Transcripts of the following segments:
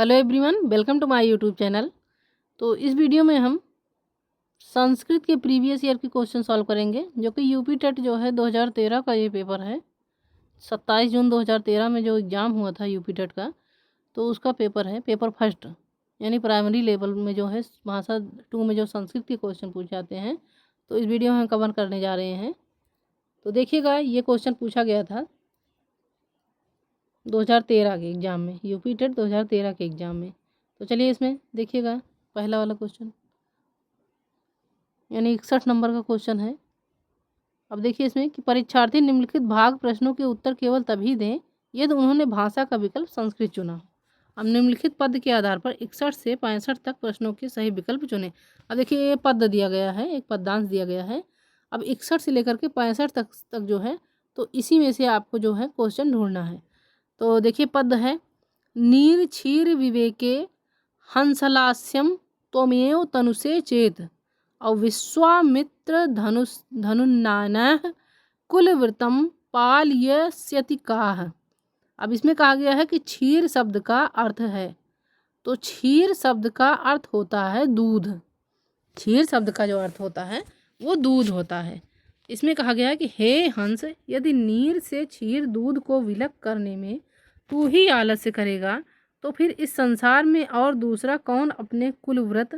Hello everyone, welcome to my YouTube channel. तो इस video में हम संस्कृत के प्रीवियस ईयर के क्वेश्चन सॉल्व करेंगे, जो कि यूपी टेट जो है 2013 का ये पेपर है। 27 जून 2013 में जो एग्ज़ाम हुआ था यूपी टेट का, तो उसका पेपर है, पेपर फर्स्ट, यानी प्राइमरी लेवल में जो है भाषा 2 में जो संस्कृत के क्वेश्चन पूछे जाते हैं, तो इस वीडियो में हम कवर करने जा रहे हैं। तो देखिएगा, ये क्वेश्चन पूछा गया था 2013 के एग्ज़ाम में, यूपी टेट 2013 के एग्ज़ाम में। तो चलिए इसमें देखिएगा, पहला वाला क्वेश्चन यानी 61 नंबर का क्वेश्चन है। अब देखिए इसमें कि परीक्षार्थी निम्नलिखित भाग प्रश्नों के उत्तर केवल तभी दें यदि उन्होंने भाषा का विकल्प संस्कृत चुना। अब निम्नलिखित पद के आधार पर 61 से 65 तक प्रश्नों के सही विकल्प चुने। अब देखिए ये पद दिया गया है, एक पद्यांश दिया गया है। अब 61 से लेकर के 65 तक जो है, तो इसी में से आपको जो है क्वेश्चन ढूंढना है। तो देखिए पद है, नीर क्षीर विवेके हंसलास्यम त्वमेव तनुषे चेत और विश्वामित्र धनुन्नानः कुलवृतम पालयस्यति काह। अब इसमें कहा गया है कि क्षीर शब्द का अर्थ है, तो क्षीर शब्द का अर्थ होता है दूध। क्षीर शब्द का जो अर्थ होता है वो दूध होता है। इसमें कहा गया है कि हे हंस, यदि नीर से क्षीर दूध को विलक करने में तू ही आलस्य करेगा, तो फिर इस संसार में और दूसरा कौन अपने कुलव्रत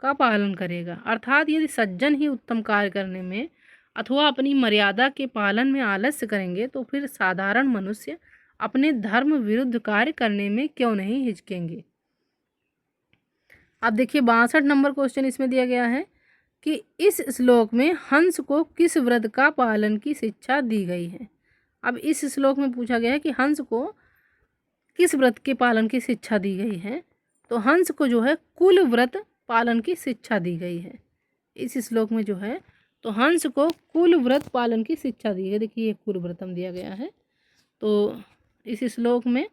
का पालन करेगा। अर्थात यदि सज्जन ही उत्तम कार्य करने में अथवा अपनी मर्यादा के पालन में आलस्य करेंगे, तो फिर साधारण मनुष्य अपने धर्म विरुद्ध कार्य करने में क्यों नहीं हिचकेंगे। अब देखिए 62 नंबर क्वेश्चन इसमें दिया गया है कि इस श्लोक में हंस को किस व्रत का पालन की शिक्षा दी गई है। अब इस श्लोक में पूछा गया है कि हंस को किस व्रत के पालन की शिक्षा दी गई है। तो हंस को जो है कुल व्रत पालन की शिक्षा दी गई है इस श्लोक में जो है। तो हंस को कुल व्रत पालन की शिक्षा दी गई। देखिए ये कुल व्रतम दिया गया है, तो इस श्लोक में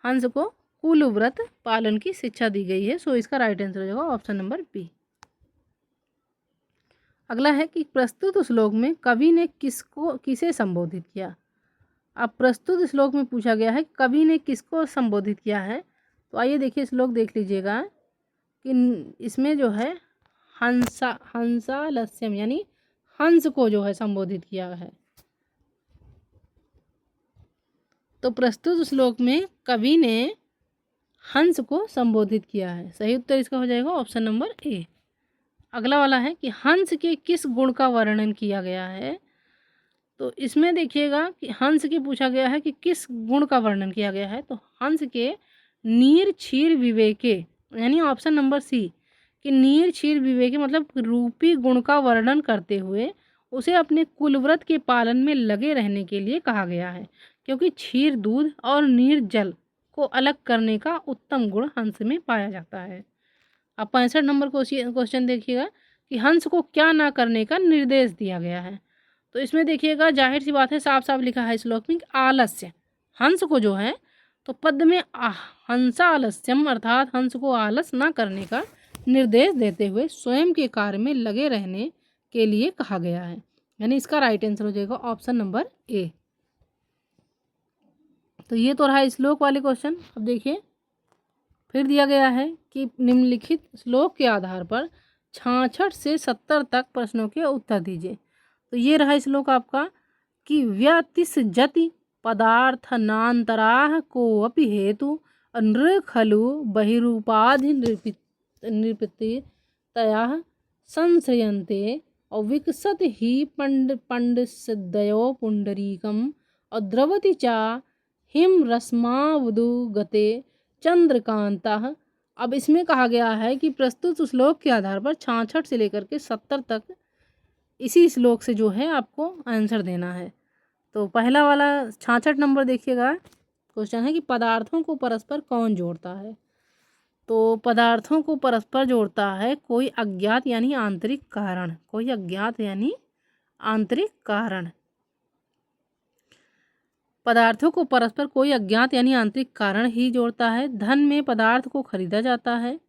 हंस को कुल व्रत पालन की शिक्षा दी गई है। सो इसका राइट आंसर हो जाएगा ऑप्शन नंबर बी। अगला है कि प्रस्तुत श्लोक में कवि ने किसे संबोधित किया। अब प्रस्तुत श्लोक में पूछा गया है कवि ने किसको संबोधित किया है। तो आइए देखिए श्लोक देख लीजिएगा कि इसमें जो है हंसालस्यम यानी हंस को जो है संबोधित किया है। तो प्रस्तुत श्लोक में कवि ने हंस को संबोधित किया है। सही उत्तर इसका हो जाएगा ऑप्शन नंबर ए। अगला वाला है कि हंस के किस गुण का वर्णन किया गया है। तो इसमें देखिएगा कि हंस के पूछा गया है कि किस गुण का वर्णन किया गया है। तो हंस के नीर क्षीर विवेके यानी ऑप्शन नंबर सी कि नीर क्षीर विवेके मतलब रूपी गुण का वर्णन करते हुए उसे अपने कुलव्रत के पालन में लगे रहने के लिए कहा गया है, क्योंकि क्षीर दूध और नीर जल को अलग करने का उत्तम गुण हंस में पाया जाता है। अब 65 नंबर क्वेश्चन देखिएगा कि हंस को क्या ना करने का निर्देश दिया गया है। तो इसमें देखिएगा जाहिर सी बात है, साफ साफ लिखा है श्लोक में आलस्य। हंस को जो है तो पद में हंसा आलस्यम अर्थात हंस को आलस ना करने का निर्देश देते हुए स्वयं के कार्य में लगे रहने के लिए कहा गया है, यानी इसका राइट आंसर हो जाएगा ऑप्शन नंबर ए। तो ये तो रहा श्लोक वाले क्वेश्चन। अब देखिए फिर दिया गया है कि निम्नलिखित श्लोक के आधार पर 66 से 70 तक प्रश्नों के उत्तर दीजिए। तो ये रहा श्लोक आपका कि व्यतिसजति पदार्थनान्तराः कोऽपि हेतु नृ खलु बहिरूपाधि नृपतितयाः संश्रयन्ते और विकसत ही पंडसिद्धयो पुंडरीकम और द्रवति चा हिम रश्मावधु गते चंद्रकांता। अब इसमें कहा गया है कि प्रस्तुत श्लोक के आधार पर 66 से लेकर के 70 तक इसी श्लोक से जो है आपको आंसर देना है। तो पहला वाला 66 नंबर देखिएगा क्वेश्चन है कि पदार्थों को परस्पर कौन जोड़ता है। तो पदार्थों को परस्पर जोड़ता है कोई अज्ञात यानी आंतरिक कारण, कोई अज्ञात यानी आंतरिक कारण। पदार्थों को परस्पर कोई अज्ञात यानी आंतरिक कारण ही जोड़ता है। धन में पदार्थ को खरीदा जाता है,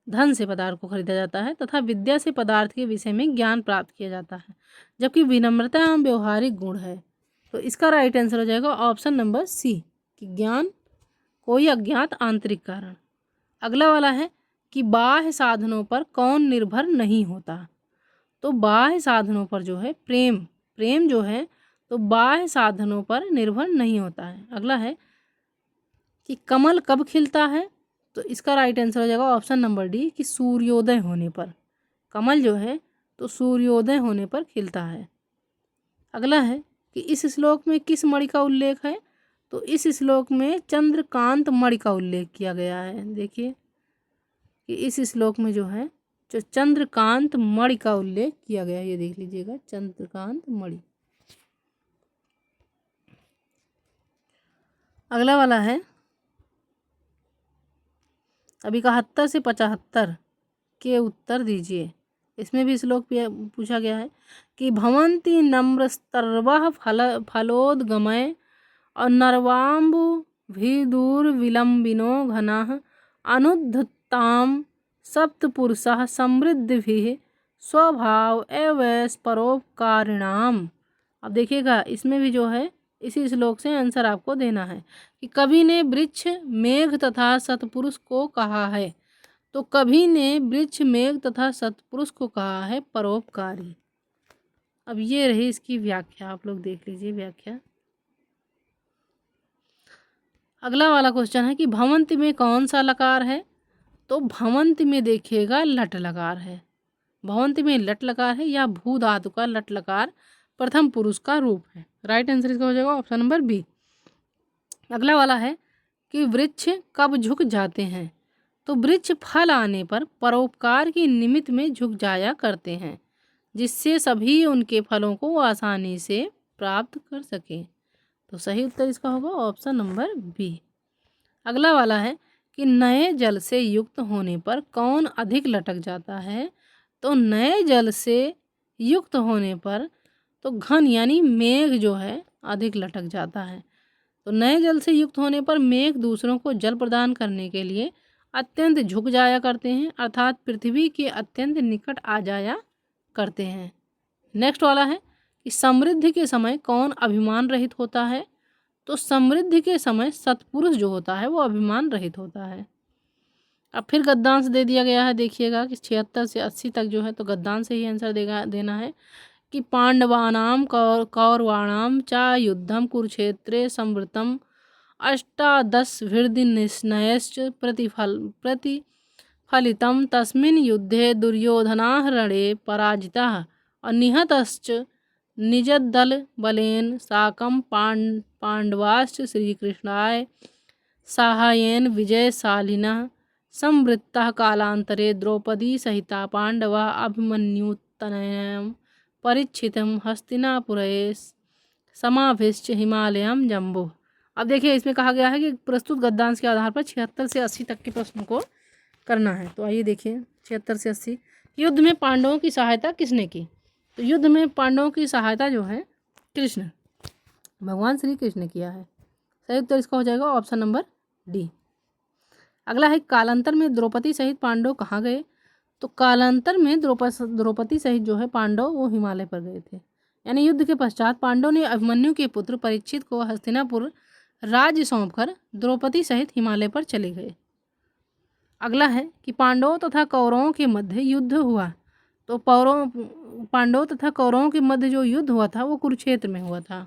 धन से पदार्थ को खरीदा जाता है तथा विद्या से पदार्थ के विषय में ज्ञान प्राप्त किया जाता है, जबकि विनम्रता एवं व्यवहारिक गुण है। तो इसका राइट आंसर हो जाएगा ऑप्शन नंबर सी कि ज्ञान कोई अज्ञात आंतरिक कारण। अगला वाला है कि बाह्य साधनों पर कौन निर्भर नहीं होता। तो बाह्य साधनों पर जो है प्रेम जो है तो बाह्य साधनों पर निर्भर नहीं होता है। अगला है कि कमल कब खिलता है। तो इसका राइट आंसर हो जाएगा ऑप्शन नंबर डी कि सूर्योदय होने पर। कमल जो है तो सूर्योदय होने पर खिलता है। अगला है कि इस श्लोक में किस मणि का उल्लेख है। तो इस श्लोक में चंद्रकांत मणि का उल्लेख किया गया है। देखिए कि इस श्लोक में जो है जो चंद्रकांत मणि का उल्लेख किया गया है, ये देख लीजिएगा चंद्रकांत मणि। अगला वाला है अभी 71 से 75 के उत्तर दीजिए। इसमें भी श्लोक पूछा गया है कि भवन्ति नम्रस्तर्वः फलोद्गमय और नर्वाम्बु भीदूर विलम्बिनो घनाः अनुद्धताम सप्तपुरुषः समृद्धिभिः स्वभाव एवं परोपकारिणाम। अब देखिएगा इसमें भी जो है इसी श्लोक से आंसर आपको देना है कि कवि ने वृक्ष मेघ तथा सतपुरुष को कहा है। तो कवि ने वृक्ष मेघ तथा सतपुरुष को कहा है परोपकारी। अब ये रही इसकी व्याख्या, आप लोग देख लीजिए व्याख्या। अगला वाला क्वेश्चन है कि भवंती में कौन सा लकार है। तो भवंती में देखिएगा लट लकार है। भवंती में लट लकार है या भू धातु का लट लकार प्रथम पुरुष का रूप है। राइट आंसर इसका हो जाएगा ऑप्शन नंबर बी। अगला वाला है कि वृक्ष कब झुक जाते हैं। तो वृक्ष फल आने पर परोपकार की निमित्त में झुक जाया करते हैं, जिससे सभी उनके फलों को आसानी से प्राप्त कर सकें। तो सही उत्तर इसका होगा ऑप्शन नंबर बी। अगला वाला है कि नए जल से युक्त होने पर कौन अधिक लटक जाता है। तो नए जल से युक्त होने पर तो घन यानी मेघ जो है अधिक लटक जाता है। तो नए जल से युक्त होने पर मेघ दूसरों को जल प्रदान करने के लिए अत्यंत झुक जाया करते हैं, अर्थात पृथ्वी के अत्यंत निकट आ जाया करते हैं। नेक्स्ट वाला है कि समृद्धि के समय कौन अभिमान रहित होता है। तो समृद्धि के समय सत्पुरुष जो होता है वो अभिमान रहित होता है। अब फिर गद्दांश दे दिया गया है, देखिएगा कि 76 से 80 तक जो है तो गद्दांश से ही आंसर देना है कि पांडवानाम कौरवाणाम चा युद्धम कुरुक्षेत्रे संवृतम अष्टादशभिर्निश्नयश्च प्रतिफलितम तस्मिन् युद्धे दुर्योधनाः रणे पराजिताः और निहतश्च निजदल बलेन साकं पांडवाश्च श्रीकृष्णाय साहाय्येन विजयशालिनः संवृत्ताः कालांतरे द्रौपदी सहिता पांडवा अभिमन्युतनयं परीक्षितं हस्तिनापुरे समाभिश्च हिमालयं जम्बुः। अब देखिए इसमें कहा गया है कि प्रस्तुत गद्दांश के आधार पर 76 से 80 तक के प्रश्न को करना है। तो आइए देखिए 76 से 80। युद्ध में पांडवों की सहायता किसने की। तो युद्ध में पांडवों की सहायता जो है कृष्ण, भगवान श्री कृष्ण ने किया है। सही उत्तर इसका हो जाएगा ऑप्शन नंबर डी। अगला है कालांतर में द्रौपदी सहित पांडव कहाँ गए। तो कालांतर में द्रौपदी सहित जो है पांडव वो हिमालय पर गए थे। यानी युद्ध के पश्चात पांडव ने अभिमन्यु के पुत्र परीक्षित को हस्तिनापुर राज्य सौंपकर द्रौपदी सहित हिमालय पर चले गए। अगला है कि पांडवों तथा कौरवों के मध्य युद्ध हुआ। तो पांडवों तथा कौरवों के मध्य जो युद्ध हुआ था वो कुरुक्षेत्र में हुआ था।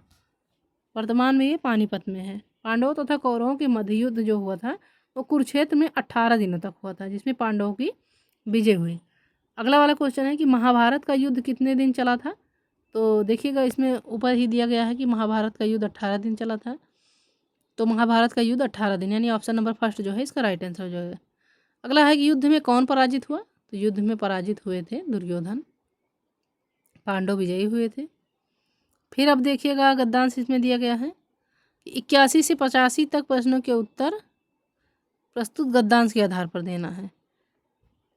वर्तमान में ये पानीपत में है। पांडवों तथा कौरवों के मध्य युद्ध जो हुआ था वो कुरुक्षेत्र में 18 दिनों तक हुआ था, जिसमें पांडवों की विजय हुई। अगला वाला क्वेश्चन है कि महाभारत का युद्ध कितने दिन चला था। तो देखिएगा इसमें ऊपर ही दिया गया है कि महाभारत का युद्ध 18 दिन चला था। तो महाभारत का युद्ध 18 दिन यानी ऑप्शन नंबर फर्स्ट जो है इसका राइट आंसर हो जाएगा। अगला है कि युद्ध में कौन पराजित हुआ। तो युद्ध में पराजित हुए थे दुर्योधन, पांडव विजयी हुए थे। फिर अब देखिएगा गद्दांश इसमें दिया गया है कि 81 से 85 तक प्रश्नों के उत्तर प्रस्तुत गद्दांश के आधार पर देना है।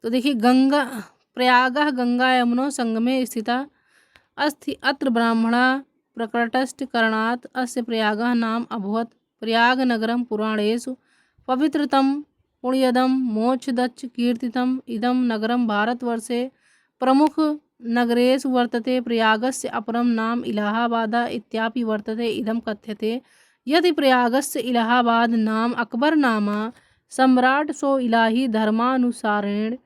तो देखिए प्रयागः गंगा यमुनो संगमे स्थिता अस्ति अत्र ब्राह्मणा प्रकटस्थ करणात् अस्य प्रयागः नाम अभवत्। प्रयाग नगरम पुराणेषु पवित्रतम पुण्यदम मोक्षदच्च कीर्तितम इदम नगरम भारतवर्षे प्रमुख नगरेषु वर्तते। प्रयागस्य अपरं नाम इलाहाबाद इत्यापि वर्तते। इदं कथ्यते यदि प्रयागस्य इलाहाबाद नाम अकबर नामा सम्राट सो इलाही धर्मानुसारेण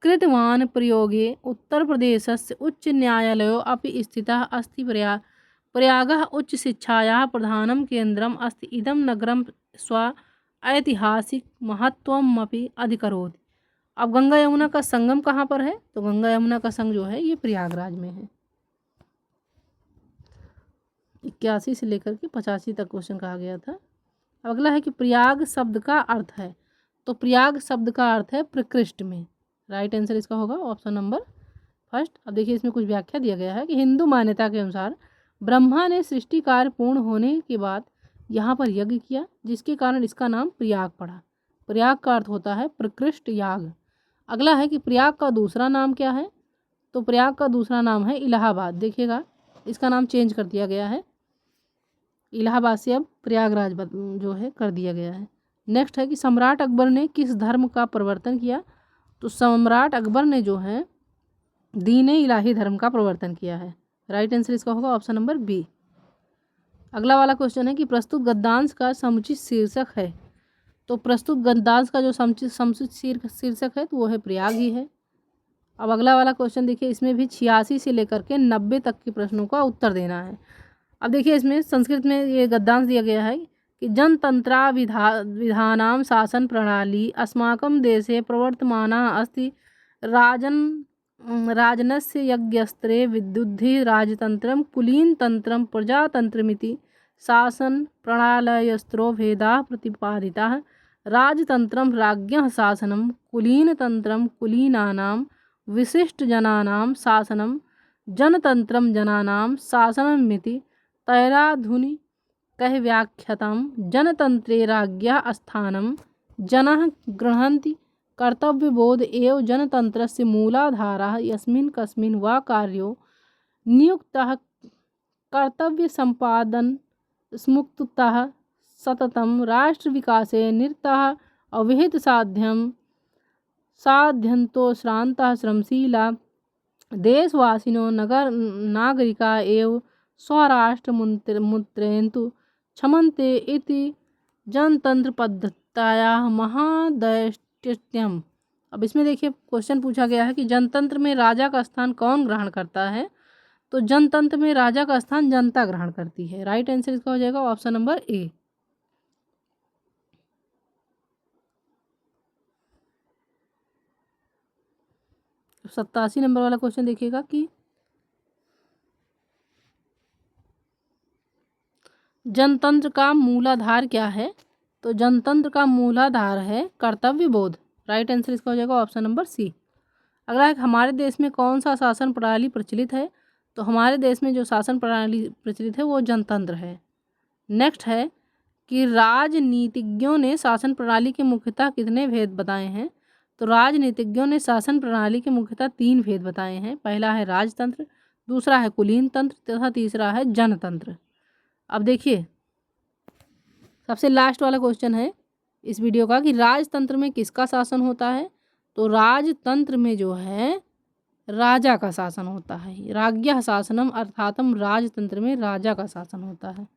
कृतवान् प्रयोगे उत्तर प्रदेशस्य उच्च न्यायालयो अपि स्थितः अस्ति। प्रयागः उच्च शिक्षायाः प्रधानं केन्द्रम् अस्ति। इदं नगरं स्व ऐतिहासिक महत्वमपि अधिकरोति। अब गंगा यमुना का संगम कहाँ पर है? तो गंगा यमुना का संगम जो है ये प्रयागराज में है। 81 से लेकर के 85 तक क्वेश्चन कहा गया था। अब अगला है कि प्रयाग शब्द का अर्थ है। तो प्रयाग शब्द का अर्थ है प्रकृष्ट में। राइट आंसर इसका होगा ऑप्शन नंबर फर्स्ट। अब देखिए इसमें कुछ व्याख्या दिया गया है कि हिंदू मान्यता के अनुसार ब्रह्मा ने सृष्टि कार्य पूर्ण होने के बाद यहाँ पर यज्ञ किया, जिसके कारण इसका नाम प्रयाग पड़ा। प्रयाग का अर्थ होता है प्रकृष्ट याग। अगला है कि प्रयाग का दूसरा नाम क्या है? तो प्रयाग का दूसरा नाम है इलाहाबाद। देखिएगा इसका नाम चेंज कर दिया गया है, इलाहाबाद से अब प्रयागराज जो है कर दिया गया है। नेक्स्ट है कि सम्राट अकबर ने किस धर्म का प्रवर्तन किया? तो सम्राट अकबर ने जो है दीन इलाही धर्म का प्रवर्तन किया है। राइट आंसर इसका होगा ऑप्शन नंबर बी। अगला वाला क्वेश्चन है कि प्रस्तुत गद्यांश का समुचित शीर्षक है। तो प्रस्तुत गद्यांश का जो समुचित शीर्षक है तो वो है प्रयाग ही है। अब अगला वाला क्वेश्चन देखिए, इसमें भी 86 से लेकर के 90 तक के प्रश्नों का उत्तर देना है। अब देखिए इसमें संस्कृत में ये गद्यांश दिया गया है कि जनतंत्रा विधानां शासन प्रणाली अस्माकं देशे प्रवर्तमाना अस्ति। राजनस्य यज्ञस्त्रे विद्युद्धि राजतंत्रं कुलीनतंत्रं प्रजातंत्रमिति शासन प्रणालयस्त्रो भेदाः प्रतिपादिताः। राजतंत्रं राज्ञः शासनं, कुलीनतंत्रं कुलीनानां विशिष्टजनानां शासनं, जनतंत्रं जनानां शासनमिति तैराधुनिकैः व्याख्यातं। जनतंत्रे राज्ञः स्थानं जनाः गृह्णन्ति। कर्तव्यबोध एव जनतंत्रस्य मूलाधारः। यस्मिन् कस्मिन् वा कार्यो नियुक्तः कर्तव्यसम्पादनस्मुक्तः सततं राष्ट्रविकासे निरतः अविहित साध्यन्तो श्रान्तः श्रमशीला देशवासिनो नागरिका एव स्वराष्ट्रमुन्नयन्तु क्षमन्ते इति जनतंत्रपद्धत्याः महादैष्ट्यम्। अब इसमें देखिए क्वेश्चन पूछा गया है कि जनतंत्र में राजा का स्थान कौन ग्रहण करता है? तो जनतंत्र में राजा का स्थान जनता ग्रहण करती है। राइट आंसर इसका हो जाएगा ऑप्शन नंबर ए। तो 87 नंबर वाला क्वेश्चन देखिएगा कि जनतंत्र का मूलाधार क्या है? तो जनतंत्र का मूलाधार है कर्तव्य बोध। राइट आंसर इसका हो जाएगा ऑप्शन नंबर सी। अगला है हमारे देश में कौन सा शासन प्रणाली प्रचलित है? तो हमारे देश में जो शासन प्रणाली प्रचलित है वो जनतंत्र है। नेक्स्ट है कि राजनीतिज्ञों ने शासन प्रणाली के मुख्यतः कितने भेद बताए हैं? तो राजनीतिज्ञों ने शासन प्रणाली के मुख्यतः 3 भेद बताए हैं। पहला है राजतंत्र, दूसरा है कुलीन तंत्र तथा तीसरा है जनतंत्र। अब देखिए सबसे लास्ट वाला क्वेश्चन है इस वीडियो का कि राजतंत्र में किसका शासन होता है? तो राजतंत्र में जो है राजा का शासन होता है। राज्ञः शासनम अर्थातम राजतंत्र में राजा का शासन होता है।